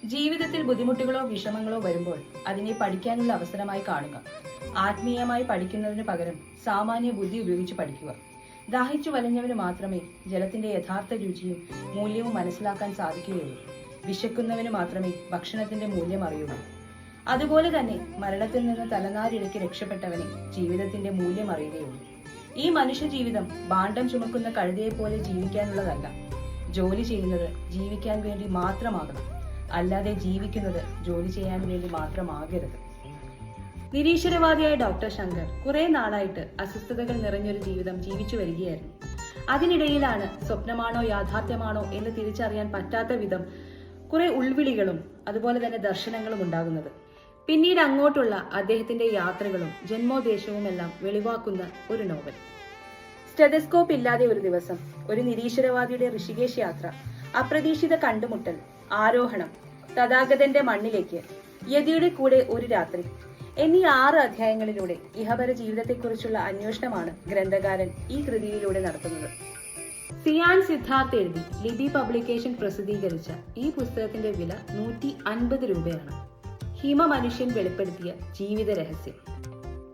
ജീവിതത്തിൽ ബുദ്ധിമുട്ടുകളോ വിഷമങ്ങളോ വരുമ്പോൾ അതിനെ പഠിക്കാനുള്ള അവസരമായി കാണുക. ആത്മീയമായി പഠിക്കുന്നതിന് പകരം സാമാന്യ ബുദ്ധി ഉപയോഗിച്ച് പഠിക്കുക. ദാഹിച്ചു വലഞ്ഞവന് മാത്രമേ ജലത്തിന്റെ യഥാർത്ഥ രുചിയും മൂല്യവും മനസ്സിലാക്കാൻ സാധിക്കുകയുള്ളൂ. വിശക്കുന്നവന് മാത്രമേ ഭക്ഷണത്തിന്റെ മൂല്യം അറിയുള്ളൂ. അതുപോലെ തന്നെ മരണത്തിൽ നിന്ന് തലനാരിഴയ്ക്ക് രക്ഷപ്പെട്ടവനെ ജീവിതത്തിന്റെ മൂല്യം അറിയുകയുള്ളൂ. ഈ മനുഷ്യ ജീവിതം ഭാണ്ഡം ചുമക്കുന്ന കഴുതയെ പോലെ ജീവിക്കാനുള്ളതല്ല. ജോലി ചെയ്യുന്നത് ജീവിക്കാൻ വേണ്ടി മാത്രമാകണം, അല്ലാതെ ജീവിക്കുന്നത് ജോലി ചെയ്യാൻ വേണ്ടി മാത്രമാകരുത്. നിരീശ്വരവാദിയായ ഡോക്ടർ ശങ്കർ കുറെ നാളായിട്ട് അസ്വസ്ഥതകൾ നിറഞ്ഞൊരു ജീവിതം ജീവിച്ചു വരികയായിരുന്നു. അതിനിടയിലാണ് സ്വപ്നമാണോ യാഥാർത്ഥ്യമാണോ എന്ന് തിരിച്ചറിയാൻ പറ്റാത്ത വിധം കുറെ ഉൾവിളികളും അതുപോലെ തന്നെ ദർശനങ്ങളും ഉണ്ടാകുന്നത്. പിന്നീട് അങ്ങോട്ടുള്ള അദ്ദേഹത്തിന്റെ യാത്രകളും ജന്മോദ്ദേശവും എല്ലാം വെളിവാക്കുന്ന ഒരു നോവൽ. സ്റ്റെതസ്കോപ്പ് ഇല്ലാതെ ഒരു ദിവസം, ഒരു നിരീശ്വരവാദിയുടെ ഋഷികേശ് യാത്ര, അപ്രതീക്ഷിത കണ്ടുമുട്ടൽ, ആരോഹണം, തഥാഗതന്റെ മണ്ണിലേക്ക്, യതിയുടെ കൂടെ ഒരു രാത്രി എന്നീ 6 അധ്യായങ്ങളിലൂടെ ഇഹപര ജീവിതത്തെക്കുറിച്ചുള്ള അന്വേഷണമാണ് ഗ്രന്ഥകാരൻ ഈ കൃതിയിലൂടെ നടത്തുന്നത്. സിയാൻ സിദ്ധാർത്ഥ് എഴുതി ലിബി പബ്ലിക്കേഷൻ പ്രസിദ്ധീകരിച്ച ഈ പുസ്തകത്തിന്റെ വില 150 രൂപയാണ്. ഹിമ മനുഷ്യൻ വെളിപ്പെടുത്തിയ ജീവിത രഹസ്യം.